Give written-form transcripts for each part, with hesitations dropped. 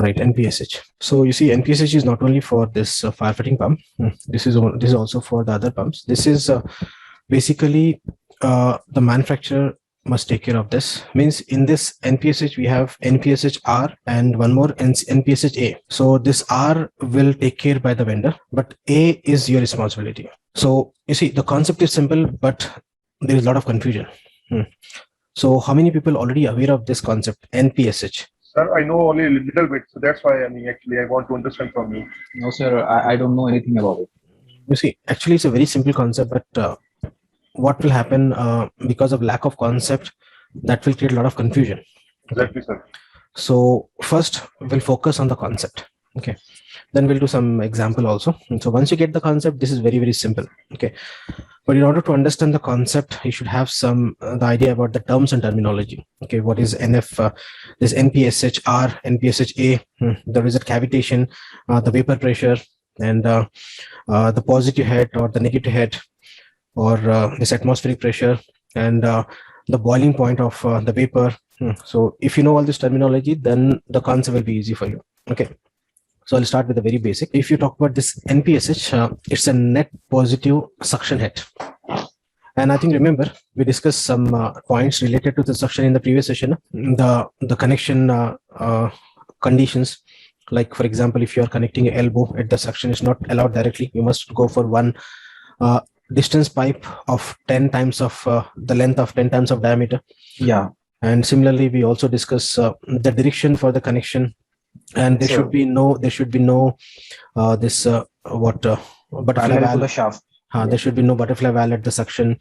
Right, NPSH. So you see, NPSH is not only for this firefighting pump. This is also for the other pumps. This is basically the manufacturer must take care of this. Means in this NPSH we have NPSH R and one more NPSH A. So this R will take care by the vendor, but A is your responsibility. So you see, the concept is simple, but there is a lot of confusion. So how many people already aware of this concept, NPSH? Sir, I know only a little bit, so that's why I want to understand from you. No, sir, I don't know anything about it. You see, actually, it's a very simple concept, but what will happen because of lack of concept, that will create a lot of confusion. Exactly, sir. So first, we'll focus on the concept. Okay. Then we'll do some example also. And so once you get the concept, this is very, very simple. Okay. But in order to understand the concept, you should have some the idea about the terms and terminology. Okay, what is NF? This NPSH R, NPSH A. There is a cavitation, the vapor pressure, and the positive head or the negative head, or this atmospheric pressure, and the boiling point of the vapor. So if you know all this terminology, then the concept will be easy for you. Okay. So I'll start with the very basic. If you talk about this NPSH, it's a net positive suction head. And I think, remember, we discussed some points related to the suction in the previous session. The connection conditions, like for example, if you are connecting an elbow at the suction, is not allowed directly. You must go for one distance pipe of 10 times of the length of 10 times of diameter. Yeah. And similarly, we also discuss the direction for the connection. And there should be no this butterfly valve. The shaft. There should be no butterfly valve at the suction.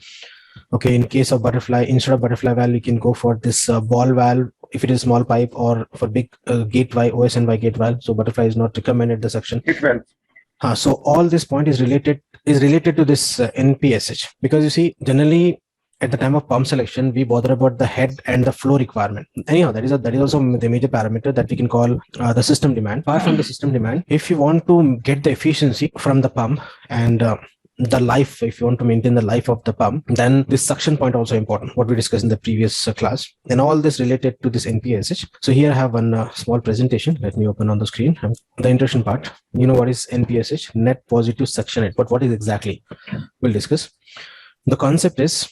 Okay, in case of butterfly, instead of butterfly valve, you can go for this ball valve if it is small pipe, or for big gate valve, OSNY gate valve. So butterfly is not recommended the suction. It will. So all this point is related to this NPSH, because you see, generally at the time of pump selection, we bother about the head and the flow requirement. Anyhow, that is also the major parameter that we can call the system demand. Apart from the system demand, if you want to get the efficiency from the pump and the life, if you want to maintain the life of the pump, then this suction point also important, what we discussed in the previous class. And all this related to this NPSH. So here I have one small presentation. Let me open on the screen. The introduction part. You know what is NPSH? Net positive suction head. But what is exactly? We'll discuss. The concept is,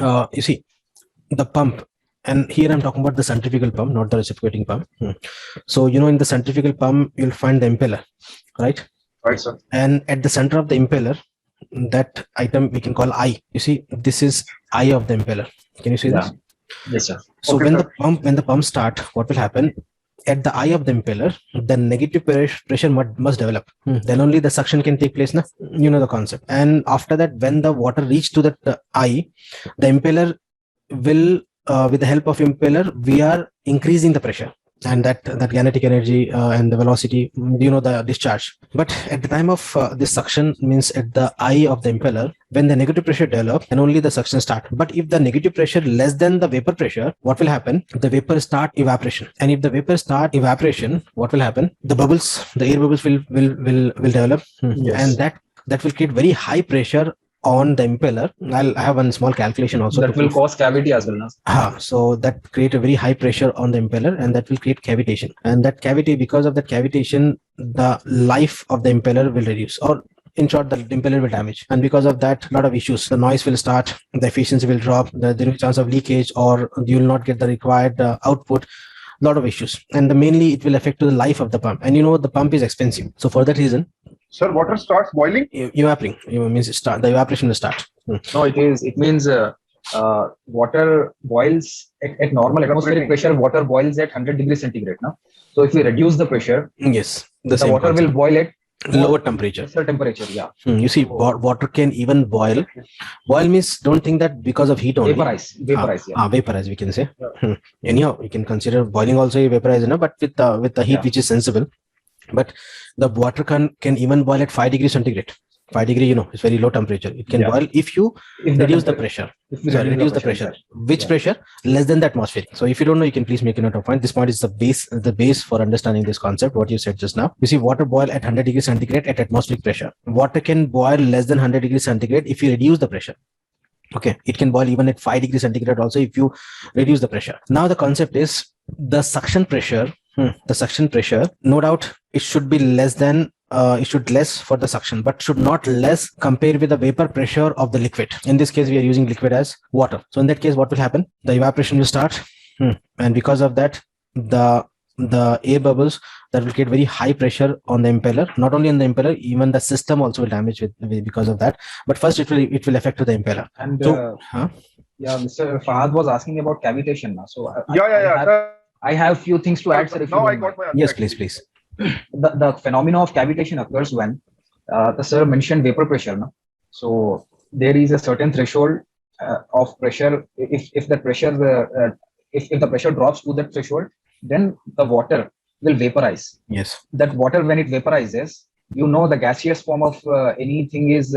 you see, the pump, and here I'm talking about the centrifugal pump, not the reciprocating pump. So, you know, in the centrifugal pump, you'll find the impeller, right? Right, sir. And at the center of the impeller, that item we can call eye. You see, this is eye of the impeller. Can you see this? Yes, sir. So Okay, when the pump start, what will happen? At the eye of the impeller, the negative pressure must develop. Then only the suction can take place. You know the concept. And after that, when the water reach to the eye, the impeller will, with the help of impeller, we are increasing the pressure. And that kinetic energy and the velocity, you know, the discharge. But at the time of this suction, means at the eye of the impeller, when the negative pressure develops, then only the suction start. But if the negative pressure less than the vapor pressure, what will happen? The vapor start evaporation. And if the vapor start evaporation, what will happen? The bubbles, the air bubbles will develop. Yes. And that will create very high pressure on the impeller. I'll have one small calculation also. That will cause cavity as well. So that create a very high pressure on the impeller, and that will create cavitation. And that cavity, because of that cavitation, the life of the impeller will reduce, or in short, the impeller will damage. And because of that, a lot of issues. The noise will start, the efficiency will drop, there will be chance of leakage, or you will not get the required output. A lot of issues. And mainly it will affect the life of the pump. And you know, the pump is expensive. So for that reason, sir, water starts boiling? Evaporating. Means the evaporation will start. No, it means water boils at normal atmospheric pressure. Water boils at 100 degrees centigrade. Now, so if we reduce the pressure, yes, the water will boil at lower temperature. Yeah. You see, water can even boil. Boil means, don't think that because of heat only. Vaporize. Vaporize, we can say. Anyhow, you can consider boiling also vaporize, but with the heat which is sensible. But the water can even boil at 5 degrees centigrade. 5 degree, it's very low temperature. It can boil if you reduce the pressure. Reduce the pressure. Which pressure? Less than the atmospheric. So if you don't know, you can please make a note of point. This point is the base for understanding this concept, what you said just now. You see, water boil at 100 degrees centigrade at atmospheric pressure. Water can boil less than 100 degrees centigrade if you reduce the pressure. Okay, it can boil even at 5 degrees centigrade also if you reduce the pressure. Now the concept is the suction pressure the suction pressure, no doubt it should be less than it should less for the suction, but should not less compared with the vapor pressure of the liquid. In this case, we are using liquid as water. So in that case, what will happen? The evaporation will start, and because of that, the air bubbles that will get very high pressure on the impeller. Not only on the impeller, even the system also will damage because of that. But first, it will affect to the impeller. And So, yeah, Mr. Fahad was asking about cavitation now. So Sir. I have few things to add, sir. If you Now I don't got mind. my answer. yes, actually. please. The phenomena of cavitation occurs when the sir mentioned vapor pressure. No? So there is a certain threshold of pressure. If the pressure if the pressure drops to that threshold, then the water will vaporize. Yes. That water, when it vaporizes, the gaseous form of anything is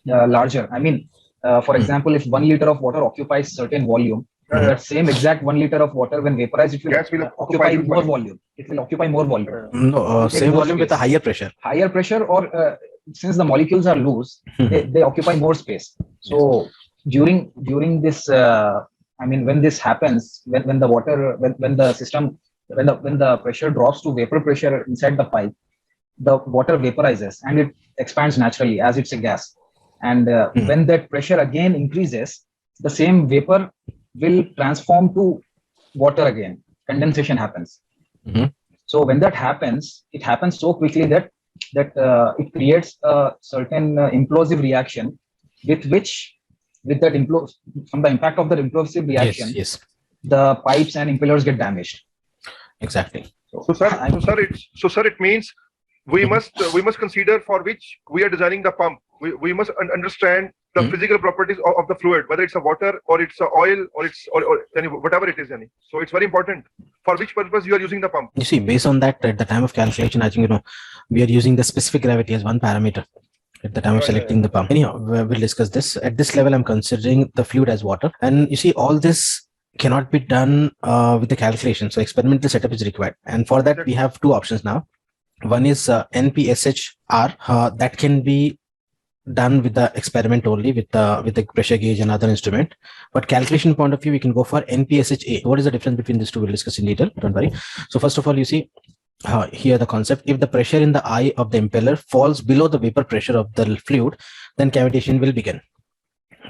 larger. I mean, for example, if 1 liter of water occupies certain volume, that same exact 1 liter of water, when vaporized, it will, Gas will occupy occupy more volume. It will occupy more volume. No, Take same more volume with a space. higher pressure. Higher pressure, or since the molecules are loose, they occupy more space. So during this, I mean, when this happens, when the water, when the system, when the pressure drops to vapor pressure inside the pipe, the water vaporizes and it expands naturally as it's a gas. And when that pressure again increases, the same vapor will transform to water again. Condensation happens. Mhm. So when that happens, it happens so quickly that it creates a certain implosive reaction, with that from the impact of that implosive reaction, Yes. the pipes and impellers get damaged. Exactly. So sir, it means we must consider for which we are designing the pump. We must understand the physical properties of the fluid, whether it's a water or it's a oil or it's or whatever it is. So it's very important for which purpose you are using the pump. You see, based on that, at the time of calculation, I think we are using the specific gravity as one parameter at the time of selecting the pump. Anyhow, we'll discuss this. At this level, I'm considering the fluid as water, and you see, all this cannot be done with the calculation. So experimental setup is required, and for that we have two options now. One is NPSHR that can be done with the experiment only with the pressure gauge and other instrument. But calculation point of view, we can go for NPSHA. What is the difference between these two? We'll discuss in detail. Don't worry. So first of all, you see here the concept. If the pressure in the eye of the impeller falls below the vapor pressure of the fluid, then cavitation will begin.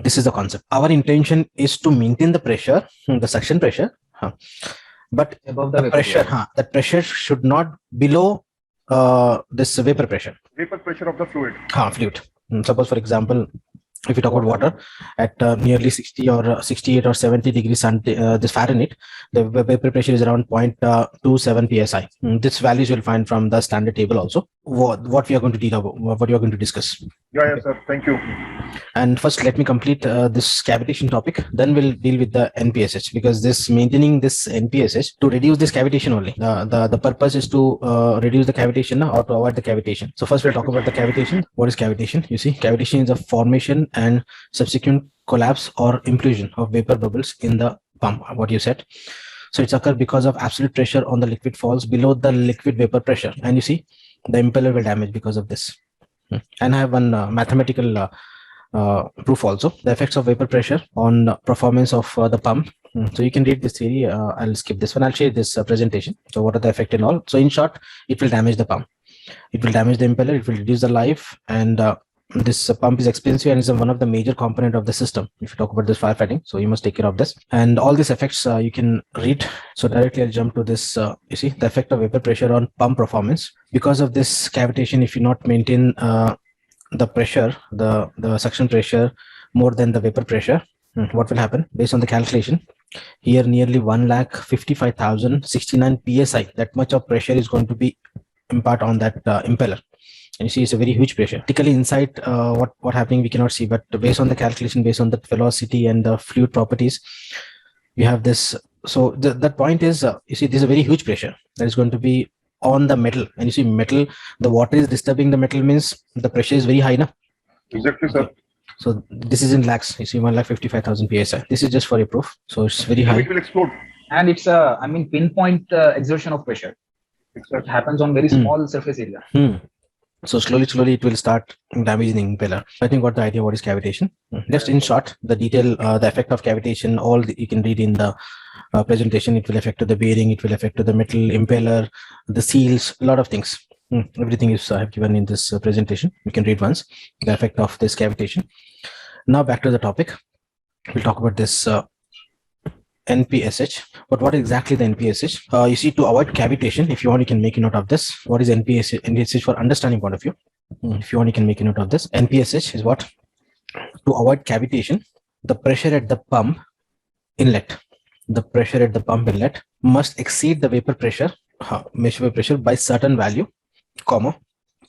This is the concept. Our intention is to maintain the pressure, the suction pressure, but Above the vapor pressure, level. the pressure should not below this vapor pressure. Vapor pressure of the fluid. Fluid. Suppose, for example, if you talk about water at nearly 60 or 68 or 70 degrees this Fahrenheit, the vapor pressure is around 0.27 psi. This values you'll find from the standard table also. What we are going to deal about, what you are going to discuss. Yeah, sir. Thank you. And first, let me complete this cavitation topic. Then we'll deal with the NPSH, because this maintaining this NPSH to reduce this cavitation only. The purpose is to reduce the cavitation or to avoid the cavitation. So first, we'll talk about the cavitation. What is cavitation? You see, cavitation is a formation and subsequent collapse or implosion of vapor bubbles in the pump. What you said. So it's occurred because of absolute pressure on the liquid falls below the liquid vapor pressure, and you see the impeller will damage because of this. And I have one mathematical proof also, the effects of vapor pressure on performance of the pump. So you can read this theory. I'll skip this one. I'll share this presentation. So what are the effect and all? So in short, it will damage the pump. It will damage the impeller. It will reduce the life, and this pump is expensive and is one of the major component of the system. If you talk about this firefighting, so you must take care of this. And all these effects you can read. So directly I'll jump to this. You see the effect of vapor pressure on pump performance. Because of this cavitation, if you not maintain the pressure, the suction pressure more than the vapor pressure, what will happen? Based on the calculation, here nearly 1,55,069 psi, that much of pressure is going to be impart on that impeller. And you see it's a very huge pressure. Typically inside what happening we cannot see, but based on the calculation, based on the velocity and the fluid properties, we have this. So that point is you see this is a very huge pressure that is going to be on the metal, and you see metal, the water is disturbing the metal, means the pressure is very high now. Exactly, sir. So this is in lakhs. You see 1,55,000 psi. This is just for a proof. So it's very high. It will explode. And it's a, pinpoint exertion of pressure. Exactly. It happens on very small surface area. So slowly it will start damaging the impeller. I think got the idea what is cavitation. Just in short, the detail, the effect of cavitation, you can read in the presentation. It will affect to the bearing, it will affect to the metal impeller, the seals, a lot of things. Everything is I have given in this presentation. You can read once the effect of this cavitation. Now back to the topic. We'll talk about this NPSH. But what exactly the NPSH? You see, to avoid cavitation, if you want, you can make a note of this. What is NPSH? NPSH for understanding point of view. If you want, you can make a note of this. NPSH is what? To avoid cavitation, the pressure at the pump inlet, must exceed the vapor pressure, mesh vapor pressure by certain value, comma,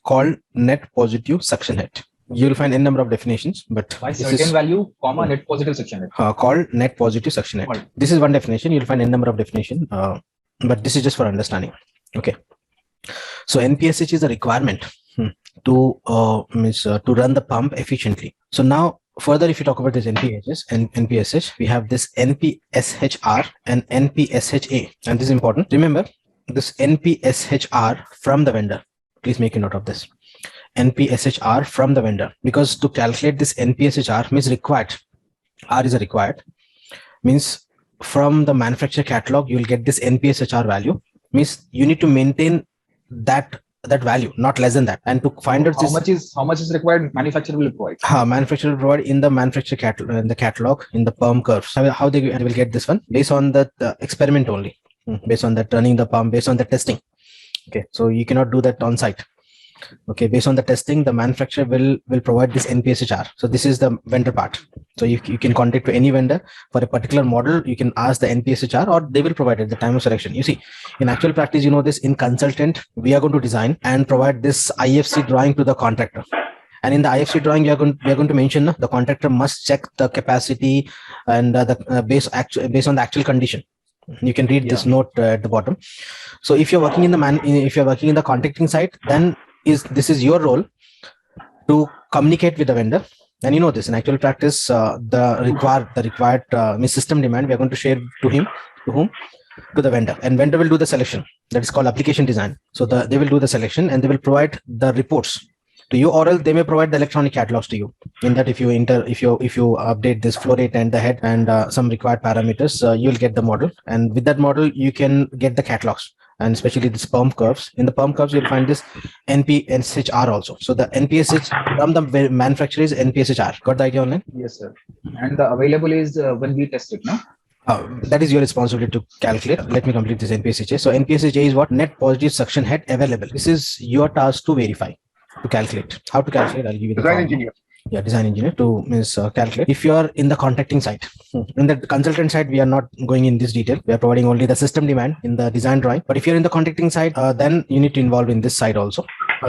called net positive suction head. You will find n number of definitions, but by certain value, comma, net positive suction head. Called net positive suction head. This is one definition. You'll find n number of definition, but this is just for understanding. Okay. So NPSH is a requirement to run the pump efficiently. So now further, if you talk about this NPSH and NPSH, we have this NPSHR and NPSHA, and this is important. Remember this NPSHR from the vendor. Please make a note of this. NPSHR from the vendor, because to calculate this NPSHR means required. R is a required, means from the manufacturer catalog you will get this NPSHR value, means you need to maintain that value, not less than that. And to find out how much is required, manufacturer will provide. Manufacturer will provide in the manufacturer catalog in the pump curves. How they will get this one based on the experiment only, based on that running the pump, based on the testing. Okay, so you cannot do that on site. Okay, based on the testing, the manufacturer will provide this NPSHR. So this is the vendor part. So you can contact to any vendor for a particular model. You can ask the NPSHR, or they will provide at the time of selection. You see, in actual practice, you know this, in consultant, we are going to design and provide this IFC drawing to the contractor. And in the IFC drawing, we are going to mention the contractor must check the capacity and based on the actual condition. You can read this note at the bottom. So if you're working in the contracting side, then this is your role to communicate with the vendor. And you know this, in actual practice, the required system demand we are going to share to whom? To the vendor, and vendor will do the selection. That is called application design. So they will do the selection and they will provide the reports to you, or else they may provide the electronic catalogs to you. In that, if you update this flow rate and the head and some required parameters, you will get the model, and with that model you can get the catalogs. And especially this pump curves. In the pump curves, you'll find this NPSHR also. So the NPSH from the manufacturer is NPSHR. Got the idea online? Yes, sir. And the available is when we test it, no? That is your responsibility to calculate. Let me complete this NPSHA. So NPSHA is what? Net positive suction head available. This is your task to verify, to calculate. How to calculate? I'll give you the design engineer. Yeah, design engineer to calculate. If you are in the contracting side, in the consultant side, we are not going in this detail. We are providing only the system demand in the design drawing. But if you're in the contracting side, then you need to involve in this side also.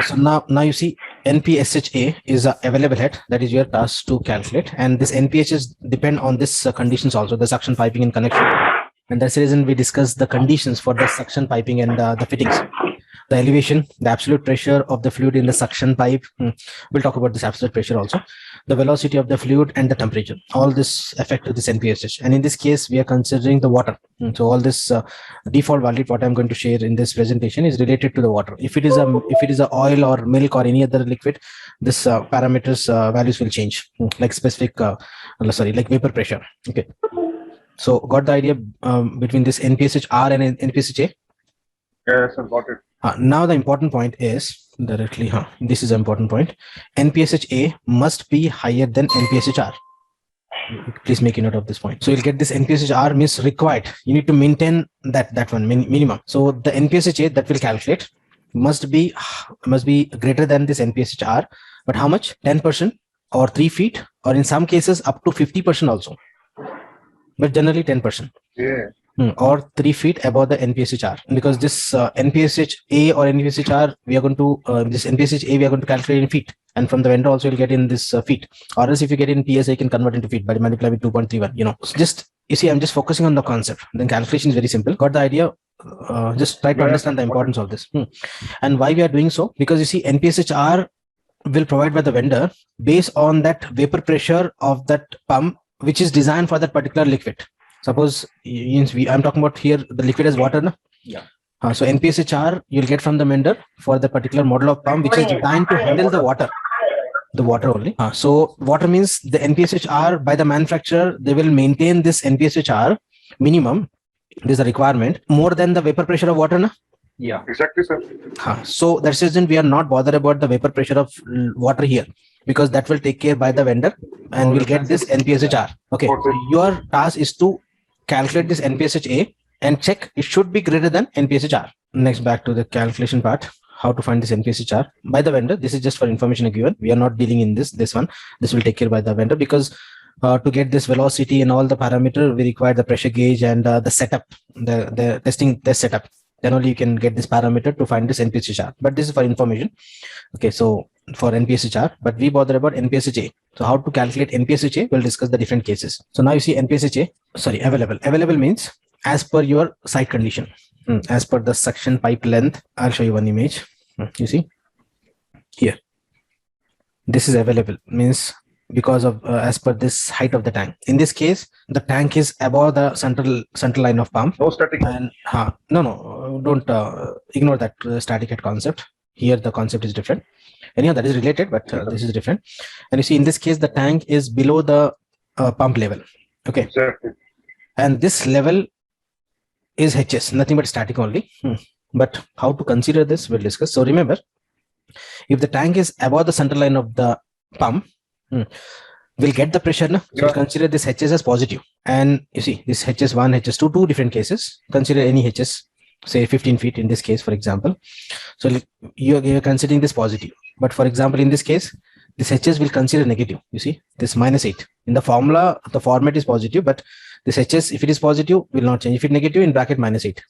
So now you see NPSHA is a available head. That is your task to calculate. And this NPSH depend on this conditions also, the suction piping and connection. And that's the reason we discuss the conditions for the suction piping and the fittings. The elevation, the absolute pressure of the fluid in the suction pipe. We'll talk about this absolute pressure also. The velocity of the fluid and the temperature. All this affect this NPSH. And in this case, we are considering the water. So all this default value, what I'm going to share in this presentation, is related to the water. If it is a oil or milk or any other liquid, this parameters values will change, like specific, like vapor pressure. Okay. So got the idea between this NPSHR and NPSHA? Yes, I've got it. Now the important point is directly, this is an important point. NPSHA must be higher than NPSHR. Please make a note of this point. So you'll get this NPSHR means required. You need to maintain that one minimum. So the NPSHA that will calculate must be greater than this NPSHR. But how much? 10% or 3 feet, or in some cases up to 50% also. But generally 10%. Yeah. Or 3 feet above the NPSHR, because this NPSHA or NPSHR, we are going to this NPSHA we are going to calculate in feet, and from the vendor also you'll get in this feet, or else if you get in PSI, you can convert into feet by multiply with 2.31. So you see, I'm just focusing on the concept. Then calculation is very simple. Got the idea? Just try to understand the importance of this. And why we are doing so? Because you see, NPSHR will provide by the vendor based on that vapor pressure of that pump, which is designed for that particular liquid. Suppose I'm talking about here, the liquid is water. No? Yeah. So NPSHR you'll get from the vendor for the particular model of pump which is designed to handle the water only. So water means the NPSHR by the manufacturer, they will maintain this NPSHR minimum. This is a requirement more than the vapor pressure of water. Na? Yeah. Exactly, sir. So that's the reason we are not bothered about the vapor pressure of water here, because that will take care by the vendor and we'll get this NPSHR. Okay. Your task is to calculate this NPSHA and check it should be greater than NPSHR. Next, back to the calculation part. How to find this NPSHR by the vendor. This is just for information given. We are not dealing in this one. This will take care by the vendor, because to get this velocity and all the parameter, we require the pressure gauge and the setup, the testing test setup. Then only you can get this parameter to find this NPSHR. But this is for information. Okay, so for NPSHR, but we bother about NPSHA. So how to calculate NPSHA? We'll discuss the different cases. So now you see NPSHA. Sorry, available. Available means as per your site condition. As per the suction pipe length. I'll show you one image. You see here. This is available means because of as per this height of the tank. In this case, the tank is above the central line of pump. No static. And no, don't ignore that static head concept. Here the concept is different. Anyhow, that is related, but this is different. And you see, in this case, the tank is below the pump level. Okay. Exactly. And this level is HS, nothing but static only. But how to consider this, we'll discuss. So remember, if the tank is above the center line of the pump, we'll get the pressure. So we'll consider this HS as positive. And you see, this HS1, HS2, two different cases. Consider any HS, say 15 feet in this case, for example. So you're considering this positive. But for example, in this case, this HS will consider negative. You see, this -8. In the formula, the format is positive, but this HS, if it is positive, will not change. If it negative, in bracket -8.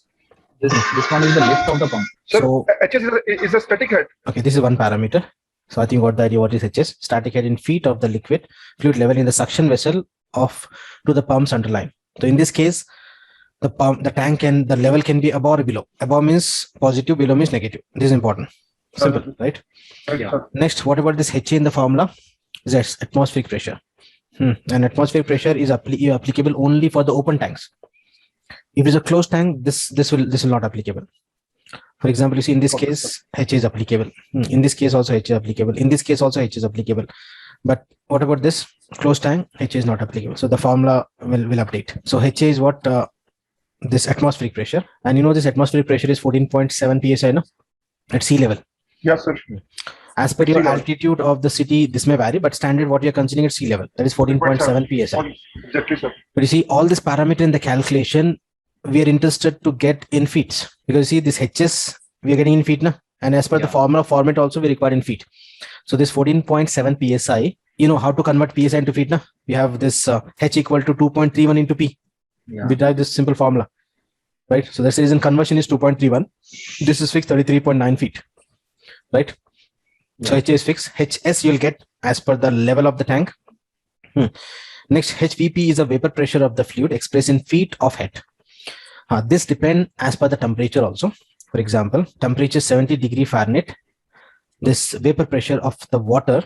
This one is the lift of the pump. So HS is a static head. Okay, this is one parameter. So I think what the idea, what is HS? Static head in feet of the fluid level in the suction vessel to the pump's underline. So in this case, the tank and the level can be above or below. Above means positive, below means negative. This is important. Simple, right? Yeah. Next, what about this HA in the formula? That's atmospheric pressure. And atmospheric pressure is applicable only for the open tanks. If it's a closed tank, this will not applicable. For example, you see in this case, HA is applicable. In this case also HA is applicable. In this case also HA is applicable. But what about this closed tank? HA is not applicable. So the formula will update. So HA is what this atmospheric pressure. And you know this atmospheric pressure is 14.7 psi no? At sea level. Yes, sir. As per your altitude of the city, this may vary, but standard what you're considering at sea level, that is 14.7 psi. Exactly, sir. But you see, all this parameter in the calculation, we are interested to get in feet, because you see this HS we are getting in feet now, and as per the formula format also we require in feet. So this 14.7 psi, you know how to convert psi into feet now. We have this H equal to 2.31 into P. We derive this simple formula, right? So that's the reason conversion is 2.31. This is fixed 33.9 feet, right? So HA is fixed. HS you'll get as per the level of the tank. Next, HVP is a vapor pressure of the fluid expressed in feet of head. This depends as per the temperature also. For example, temperature 70 degree Fahrenheit. This vapor pressure of the water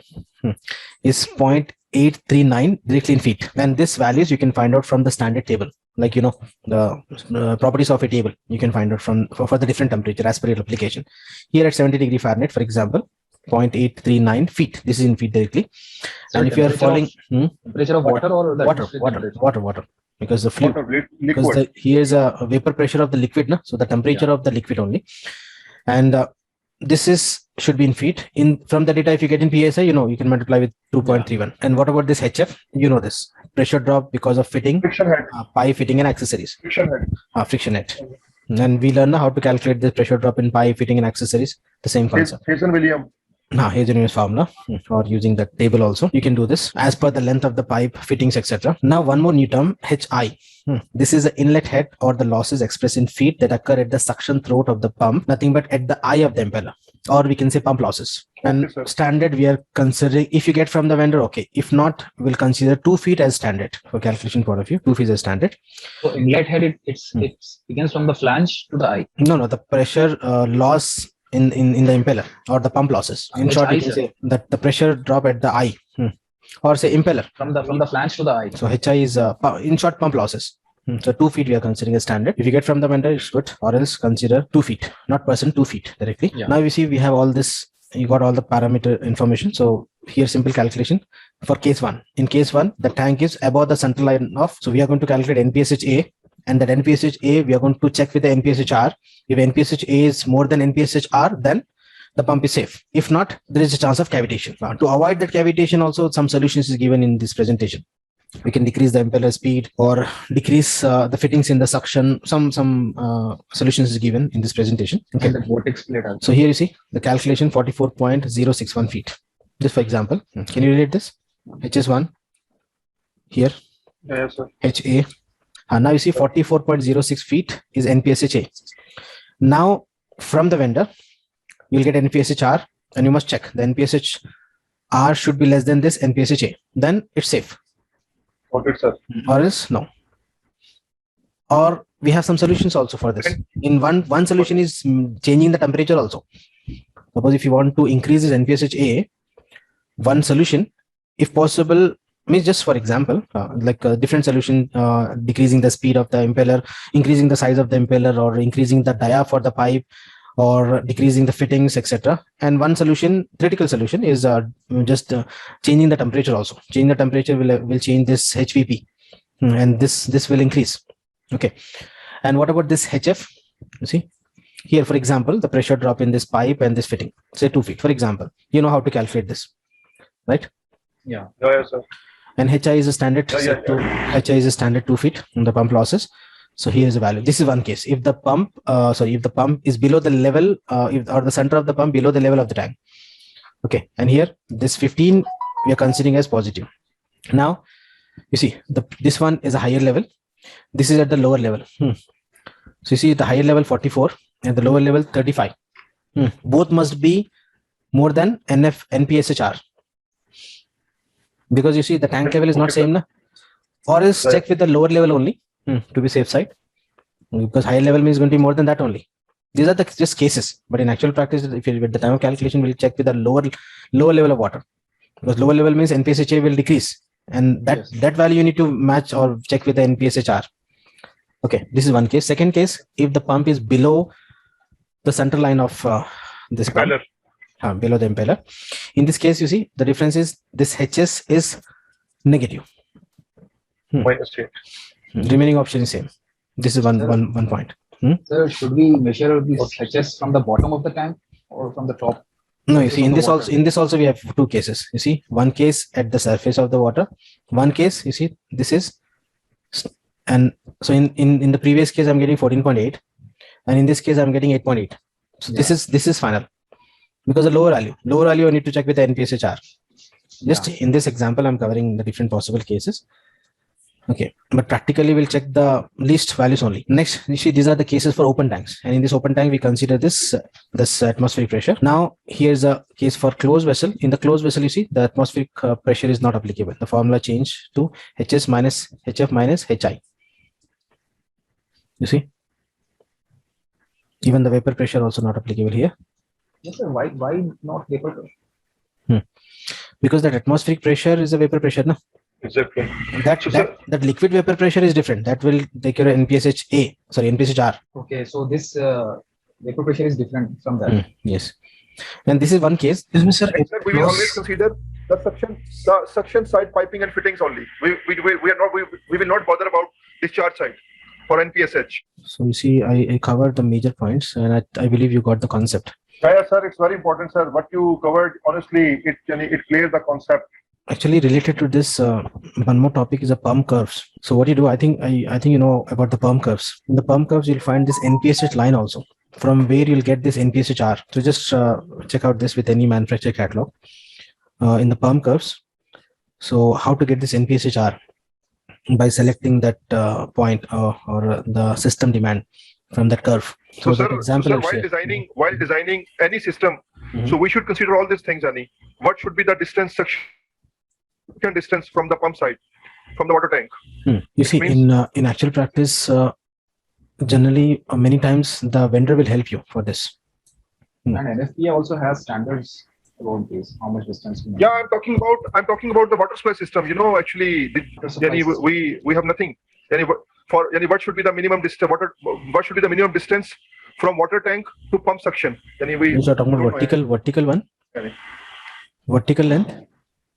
is 0.839 directly in feet. And this values you can find out from the standard table. Like, you know, the properties of a table, you can find out for the different temperature as per your application. Here at 70 degree Fahrenheit, for example, 0.839 feet. This is in feet directly. So and if you are following temperature of water or the water, because the fluid, because here's a vapor pressure of the liquid, no? So the temperature of the liquid only, and this should be in feet. From the data, if you get in PSI, you know you can multiply with 2.31. And what about this HF? You know this pressure drop because of fitting, friction head, pipe fitting and accessories. Friction head. Friction head. And we learn how to calculate the pressure drop in pipe fitting and accessories. The same concept. Hazen-Williams. Here's a new formula, or using the table also. You can do this as per the length of the pipe, fittings, etc. Now, one more new term, HI. This is the inlet head or the losses expressed in feet that occur at the suction throat of the pump, nothing but at the eye of the impeller, or we can say pump losses. And standard, we are considering, if you get from the vendor, okay. If not, we'll consider 2 feet as standard for calculation point of view. 2 feet as standard. So inlet head, it begins from the flange to the eye. No, the pressure loss in the impeller or the pump losses. In short, you can say that the pressure drop at the eye, or say impeller from the flange to the eye. So HI is in short pump losses. So 2 feet we are considering a standard. If you get from the vendor, it's good, or else consider 2 feet, not percent, 2 feet directly. Yeah. Now you see we have all this, you got all the parameter information. So here simple calculation for case 1. In case 1, the tank is above the center line of, so we are going to calculate NPSHA, and that NPSHA we are going to check with the NPSHR. If NPSHA is more than NPSHR, then the pump is safe. If not, there is a chance of cavitation. To avoid that cavitation, also some solutions is given in this presentation. We can decrease the impeller speed or decrease the fittings in the suction. Some solutions is given in this presentation. Okay. And the vortex plate also. So here you see the calculation 44.061 feet. Just for example, can you relate this? HS1 here, Yes, sir. HA. Now you see 44.06 feet is NPSHA. Now from the vendor, you'll get NPSHR and you must check the NPSHR should be less than this NPSHA. Then it's safe. Okay, sir. Or else no. Or we have some solutions also for this. In one solution is changing the temperature also. Suppose if you want to increase this NPSHA, one solution, if possible, means just for example, like a different solution, decreasing the speed of the impeller, increasing the size of the impeller, or increasing the dia for the pipe, or decreasing the fittings, etc. And one solution, critical solution, is just changing the temperature also. Changing the temperature will change this HVP, and this will increase. Okay. And what about this HF? You see here, for example, the pressure drop in this pipe and this fitting, say 2 feet, for example. You know how to calculate this, right? Yeah. Yes, sir. And HI is a standard. HI is a standard 2 feet in the pump losses. So here is the value. This is one case. If the pump, if the pump is below the level, or the center of the pump below the level of the tank. Okay. And here, this 15 we are considering as positive. Now, you see, this one is a higher level. This is at the lower level. So you see the higher level 44 and the lower level 35. Both must be more than NPSHR. Because you see the tank level is not same, na? Or else check with the lower level only. To be safe side, because higher level means going to be more than that only. These are the just cases, but in actual practice, if you at the time of calculation, we'll check with the lower level of water, because lower level means NPSHA will decrease, and that value you need to match or check with the NPSHR. Okay, this is one case. Second case, if the pump is below the center line of this pump, below the impeller, in this case, you see the difference is this HS is negative. -8. Remaining option is same. This is one point. Sir, should we measure this HS from the bottom of the tank or from the top? No, you see, in this also we have two cases. You see, one case at the surface of the water, one case, you see, this is, and so in the previous case I'm getting 14.8, and in this case I'm getting 8.8. So this is final, because the lower value I need to check with the NPSHR. Just in this example I'm covering the different possible cases. Okay, but practically we'll check the least values only. Next, you see, these are the cases for open tanks, and in this open tank we consider this atmospheric pressure. Now here's a case for closed vessel. In the closed vessel, you see the atmospheric pressure is not applicable. The formula changed to HS minus HF minus HI. You see, even the vapor pressure also not applicable here. Yes, sir. Why not vapor pressure? Because that atmospheric pressure is a vapor pressure, no? Exactly. That liquid vapor pressure is different. That will take your NPSHR. Okay, so this vapor pressure is different from that. Yes, and this is one case. We will always consider the suction side piping and fittings only. We will not bother about discharge side for NPSH. So you see, I covered the major points, and I believe you got the concept. Yeah, sir, it's very important, sir. What you covered, honestly, it clears the concept. Actually, related to this, one more topic is the pump curves. So what you do, I think you know about the pump curves. In the pump curves, you'll find this NPSH line also, from where you'll get this NPSHR. So just check out this with any manufacturer catalog. In the pump curves, so how to get this NPSHR? By selecting that point or the system demand from that curve. So sir, while designing any system, so we should consider all these things, Ani. What should be the distance, suction distance from the pump side, from the water tank? You see, in actual practice, generally many times the vendor will help you for this. And NFPA also has standards about this, how much distance. Yeah, I'm talking about the water supply system. You know, actually, we have nothing. for yani, what should be the minimum distance? What should be the minimum distance from water tank to pump suction? Yani we. You are talking about vertical one. Yani. Vertical length.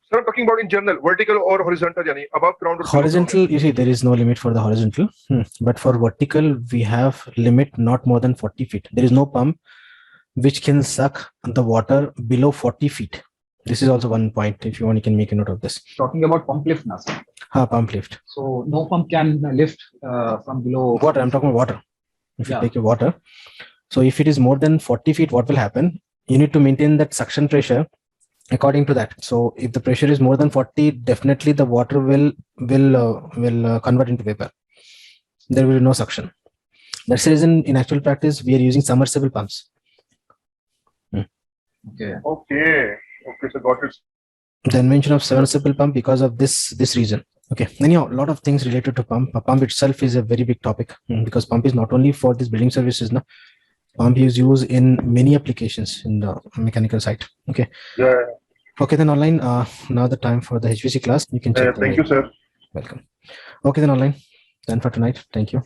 Sir, I'm talking about in general, vertical or horizontal, yani above ground or below Horizontal, you see, there is no limit for the horizontal, but for vertical, we have limit not more than 40 feet. There is no pump which can suck the water below 40 feet. This is also one point. If you want, you can make a note of this. Talking about pump lift now, sir. Pump lift. So no pump can lift from below. Water, I'm talking about water. If you take your water. So if it is more than 40 feet, what will happen? You need to maintain that suction pressure according to that. So if the pressure is more than 40, definitely the water will convert into vapor. There will be no suction. That's the reason in actual practice, we are using submersible pumps. Okay. Okay, so got it. The invention of submersible pump because of this reason. Okay. Anyhow, a lot of things related to pump. A pump itself is a very big topic because pump is not only for this building services. No, pump is used in many applications in the mechanical side. Okay. Yeah. Okay, then online. Now the time for the HVC class. You can check. Thank you, sir. Welcome. Okay, then online. Done for tonight. Thank you.